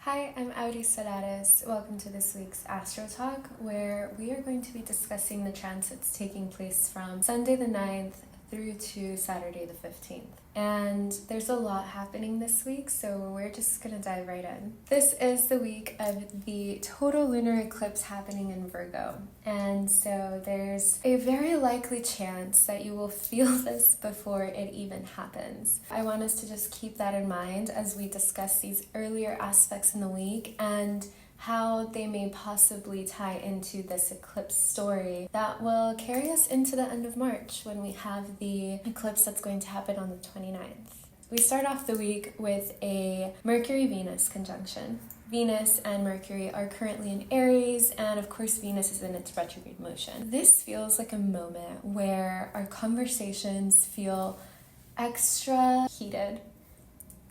Hi, I'm Audi Solares. Welcome to this week's Astro Talk, where we are going to be discussing the transits taking place from Sunday the 9th through to Saturday the 15th. And there's a lot happening this week, so we're just gonna dive right in. This is the week of the total lunar eclipse happening in Virgo. And so there's a very likely chance that you will feel this before it even happens. I want us to just keep that in mind as we discuss these earlier aspects in the week and how they may possibly tie into this eclipse story that will carry us into the end of March when we have the eclipse that's going to happen on the 29th. We start off the week with a Mercury-Venus conjunction. Venus and Mercury are currently in Aries, and of course Venus is in its retrograde motion. This feels like a moment where our conversations feel extra heated,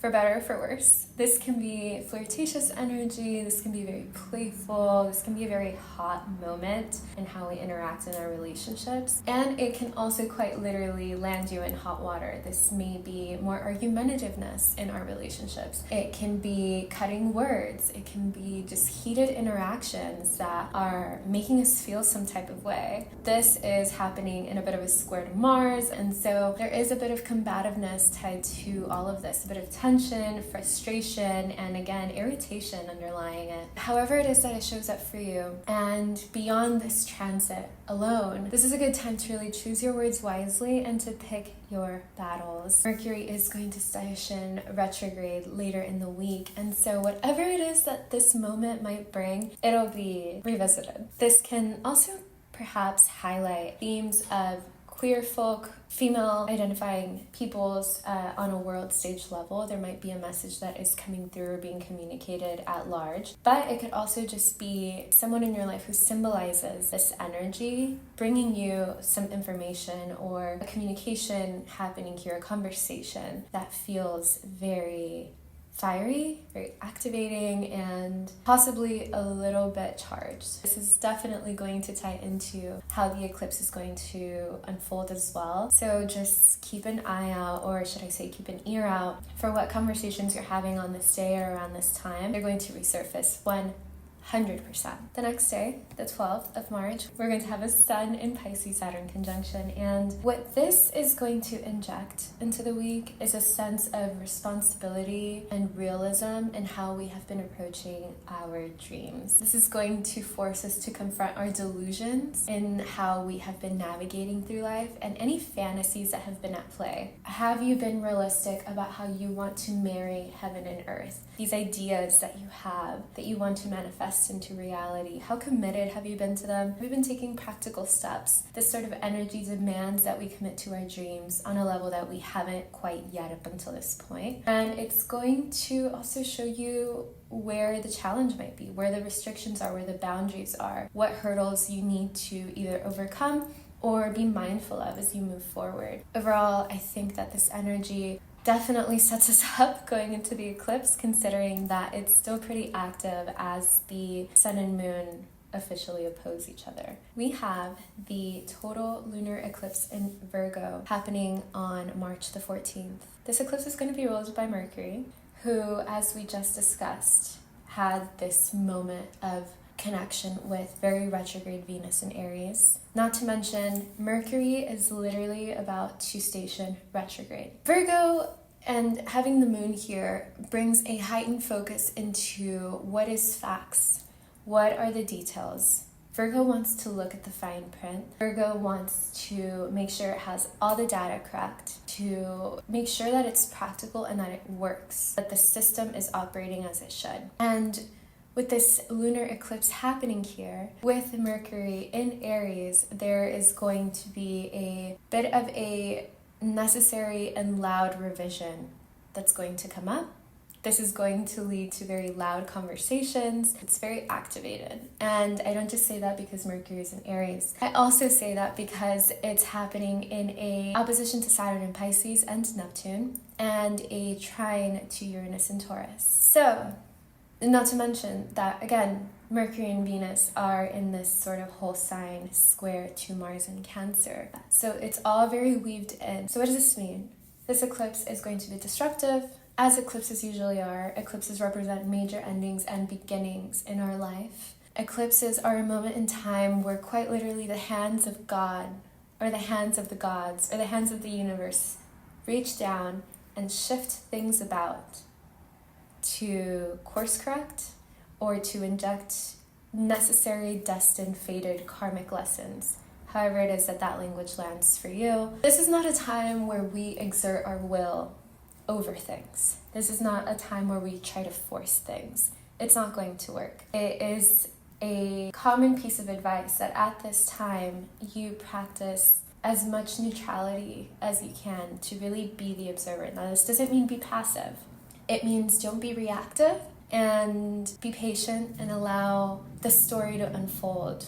for better or for worse. This can be flirtatious energy, this can be very playful, this can be a very hot moment in how we interact in our relationships. And it can also quite literally land you in hot water. This may be more argumentativeness in our relationships. It can be cutting words. It can be just heated interactions that are making us feel some type of way. This is happening in a bit of a square to Mars, and so there is a bit of combativeness tied to all of this, a bit of tension, frustration, and again, irritation underlying it. However it is that it shows up for you. And beyond this transit alone, this is a good time to really choose your words wisely and to pick your battles. Mercury is going to station retrograde later in the week, and so whatever it is that this moment might bring, it'll be revisited. This can also perhaps highlight themes of queer folk, female identifying peoples on a world stage level. There might be a message that is coming through or being communicated at large, but it could also just be someone in your life who symbolizes this energy, bringing you some information or a communication happening here, a conversation that feels very fiery, very activating, and possibly a little bit charged. This is definitely going to tie into how the eclipse is going to unfold as well. So just keep an eye out, or should I say keep an ear out, for what conversations you're having on this day or around this time. They're going to resurface 100%. The next day, the 12th of March, we're going to have a Sun in Pisces Saturn conjunction, and what this is going to inject into the week is a sense of responsibility and realism in how we have been approaching our dreams. This is going to force us to confront our delusions in how we have been navigating through life and any fantasies that have been at play. Have you been realistic about how you want to marry heaven and earth? These ideas that you have, that you want to manifest into reality, how committed have you been to them? Have you been taking practical steps? This sort of energy demands that we commit to our dreams on a level that we haven't quite yet up until this point. And it's going to also show you where the challenge might be, where the restrictions are, where the boundaries are, what hurdles you need to either overcome or be mindful of as you move forward. Overall, I think that this energy definitely sets us up going into the eclipse, considering that it's still pretty active as the sun and moon officially oppose each other. We have the total lunar eclipse in Virgo happening on March the 14th. This eclipse is going to be ruled by Mercury, who, as we just discussed, had this moment of connection with very retrograde Venus in Aries. Not to mention, Mercury is literally about to station retrograde. Virgo, and having the moon here, brings a heightened focus into what is facts, what are the details. Virgo wants to look at the fine print. Virgo wants to make sure it has all the data correct, to make sure that it's practical and that it works, that the system is operating as it should. And with this lunar eclipse happening here, with Mercury in Aries, there is going to be a bit of a necessary and loud revision that's going to come up. This is going to lead to very loud conversations. It's very activated. And I don't just say that because Mercury is in Aries. I also say that because it's happening in a opposition to Saturn in Pisces and Neptune, and a trine to Uranus in Taurus. So, not to mention that, again, Mercury and Venus are in this sort of whole sign square to Mars in Cancer. So it's all very weaved in. So what does this mean? This eclipse is going to be disruptive. as eclipses usually are, eclipses represent major endings and beginnings in our life. Eclipses are a moment in time where quite literally the hands of God, or the hands of the gods, or the hands of the universe reach down and shift things about to course correct or to inject necessary, destined, fated karmic lessons. However it is that that language lands for you. This is not a time where we exert our will over things. This is not a time where we try to force things. It's not going to work. It is a common piece of advice that at this time you practice as much neutrality as you can to really be the observer. Now, this doesn't mean be passive. It means don't be reactive and be patient and allow the story to unfold.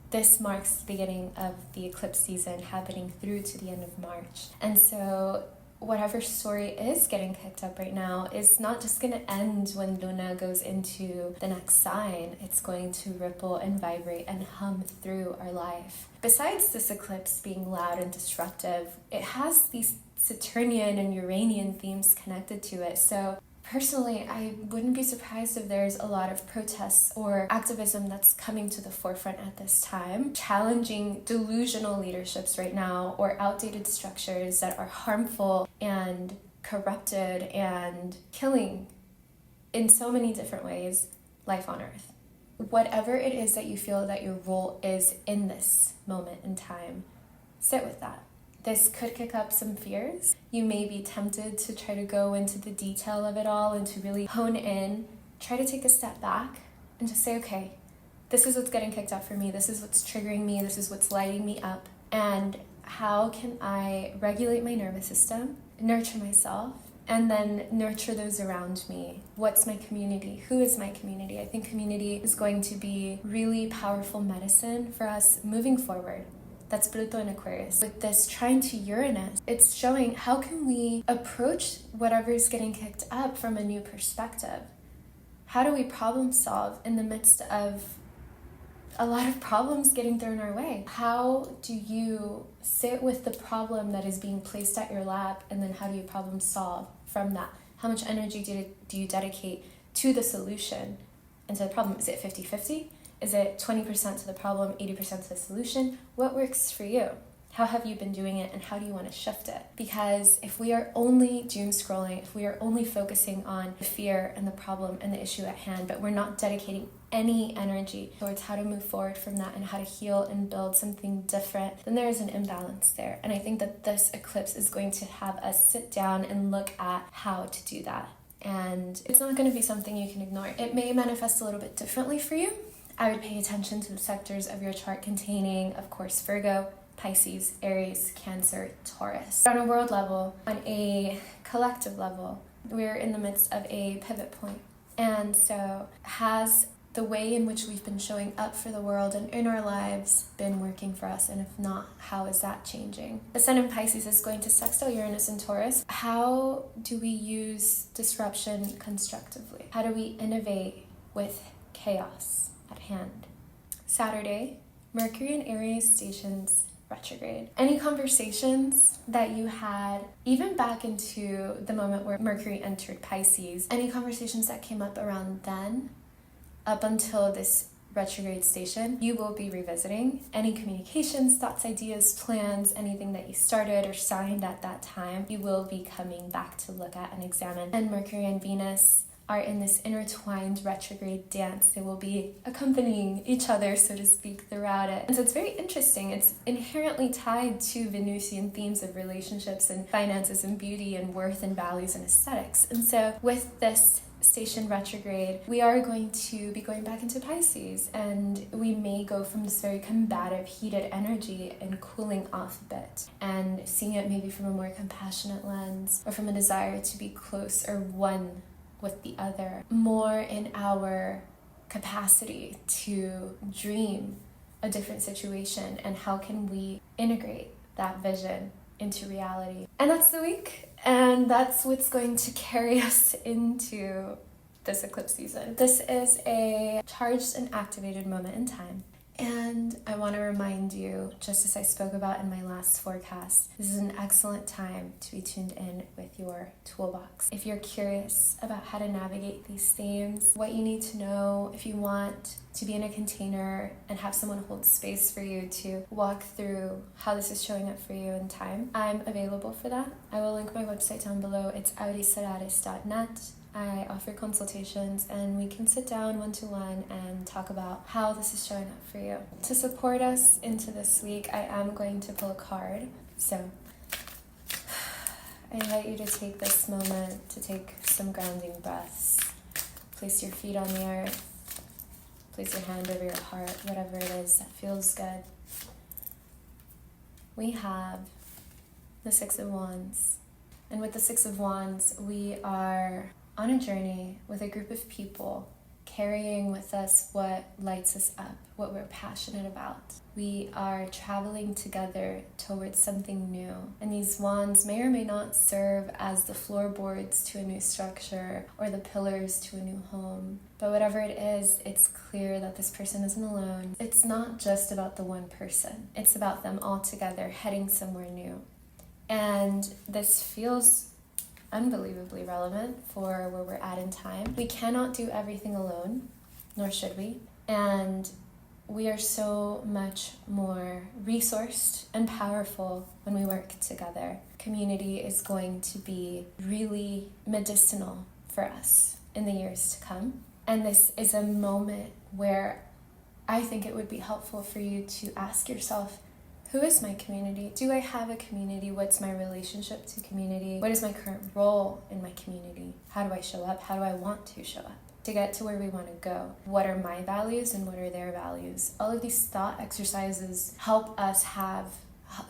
This marks the beginning of the eclipse season happening through to the end of March. And so whatever story is getting picked up right now is not just going to end when Luna goes into the next sign. It's going to ripple and vibrate and hum through our life. Besides this eclipse being loud and disruptive, it has these Saturnian and Uranian themes connected to it. So personally, I wouldn't be surprised if there's a lot of protests or activism that's coming to the forefront at this time, challenging delusional leaderships right now or outdated structures that are harmful and corrupted and killing in so many different ways life on Earth. Whatever it is that you feel that your role is in this moment in time, sit with that. This could kick up some fears. You may be tempted to try to go into the detail of it all and to really hone in. Try to take a step back and just say, okay, this is what's getting kicked up for me. This is what's triggering me. This is what's lighting me up. And how can I regulate my nervous system, nurture myself, and then nurture those around me? What's my community? Who is my community? I think community is going to be really powerful medicine for us moving forward. That's Pluto in Aquarius. With this trine to Uranus, it's showing how can we approach whatever is getting kicked up from a new perspective. How do we problem solve in the midst of a lot of problems getting thrown our way? How do you sit with the problem that is being placed at your lap, and then how do you problem solve from that? How much energy do you dedicate to the solution and to the problem? Is it 50-50? Is it 20% to the problem, 80% to the solution? What works for you? How have you been doing it, and how do you want to shift it? Because if we are only doom scrolling, if we are only focusing on the fear and the problem and the issue at hand, but we're not dedicating any energy towards how to move forward from that and how to heal and build something different, then there is an imbalance there. And I think that this eclipse is going to have us sit down and look at how to do that. And it's not going to be something you can ignore. It may manifest a little bit differently for you. I would pay attention to the sectors of your chart containing, of course, Virgo, Pisces, Aries, Cancer, Taurus. On a world level, on a collective level, we're in the midst of a pivot point. And so has the way in which we've been showing up for the world and in our lives been working for us? And if not, how is that changing? The Sun in Pisces is going to sextile Uranus in Taurus. How do we use disruption constructively? How do we innovate with chaos at hand? Saturday, Mercury in Aries stations retrograde. Any conversations that you had, even back into the moment where Mercury entered Pisces, any conversations that came up around then, up until this retrograde station, you will be revisiting. Any communications, thoughts, ideas, plans, anything that you started or signed at that time, you will be coming back to look at and examine. And Mercury and Venus are in this intertwined retrograde dance. They will be accompanying each other, so to speak, throughout it. And so it's very interesting. It's inherently tied to Venusian themes of relationships and finances and beauty and worth and values and aesthetics. And so with this station retrograde, we are going to be going back into Pisces, and we may go from this very combative, heated energy and cooling off a bit and seeing it maybe from a more compassionate lens, or from a desire to be close or one with the other, more in our capacity to dream a different situation, and how can we integrate that vision into reality. And that's the week, and that's what's going to carry us into this eclipse season. This is a charged and activated moment in time. And I want to remind you, just as I spoke about in my last forecast, this is an excellent time to be tuned in with your toolbox. If you're curious about how to navigate these themes, what you need to know, if you want to be in a container and have someone hold space for you to walk through how this is showing up for you in time, I'm available for that. I will link my website down below. It's audisolaris.net. I offer consultations and we can sit down one-to-one and talk about how this is showing up for you. To support us into this week, I am going to pull a card. So I invite you to take this moment to take some grounding breaths. Place your feet on the earth. Place your hand over your heart, whatever it is that feels good. We have the Six of Wands. And with the Six of Wands, we are on a journey with a group of people carrying with us what lights us up, what we're passionate about. We are traveling together towards something new. And these wands may or may not serve as the floorboards to a new structure or the pillars to a new home. But whatever it is, it's clear that this person isn't alone. It's not just about the one person. It's about them all together heading somewhere new. And this feels unbelievably relevant for where we're at in time. We cannot do everything alone, nor should we. And we are so much more resourced and powerful when we work together. Community is going to be really medicinal for us in the years to come. And this is a moment where I think it would be helpful for you to ask yourself, who is my community? Do I have a community? What's my relationship to community? What is my current role in my community? How do I show up? How do I want to show up? To get to where we want to go. What are my values and what are their values? All of these thought exercises help us have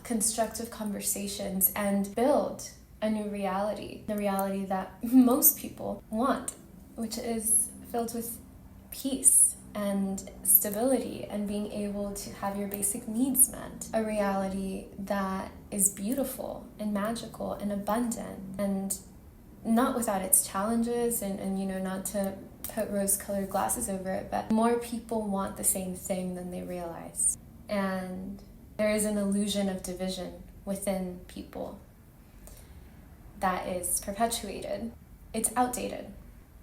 constructive conversations and build a new reality. The reality that most people want, which is filled with peace and stability and being able to have your basic needs met. A reality that is beautiful and magical and abundant and not without its challenges and not to put rose-colored glasses over it, but more people want the same thing than they realize. And there is an illusion of division within people that is perpetuated. It's outdated.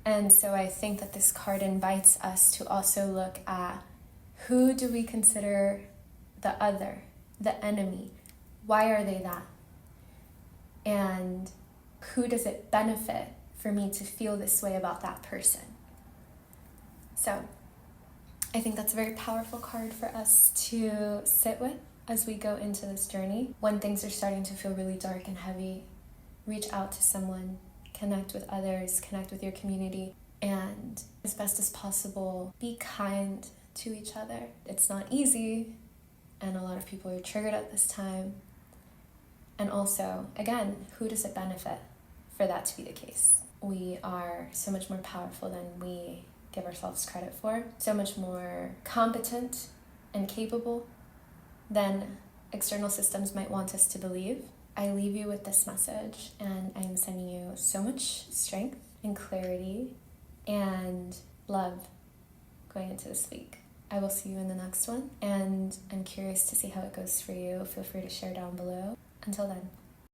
And so I think that this card invites us to also look at who do we consider the other, the enemy? Why are they that? And who does it benefit for me to feel this way about that person? So I think that's a very powerful card for us to sit with as we go into this journey. When things are starting to feel really dark and heavy, reach out to someone. Connect with others, connect with your community, and as best as possible, be kind to each other. It's not easy, and a lot of people are triggered at this time. And also, again, who does it benefit for that to be the case? We are so much more powerful than we give ourselves credit for, so much more competent and capable than external systems might want us to believe. I leave you with this message, and I'm sending you so much strength and clarity and love going into this week. I will see you in the next one, and I'm curious to see how it goes for you. Feel free to share down below. Until then.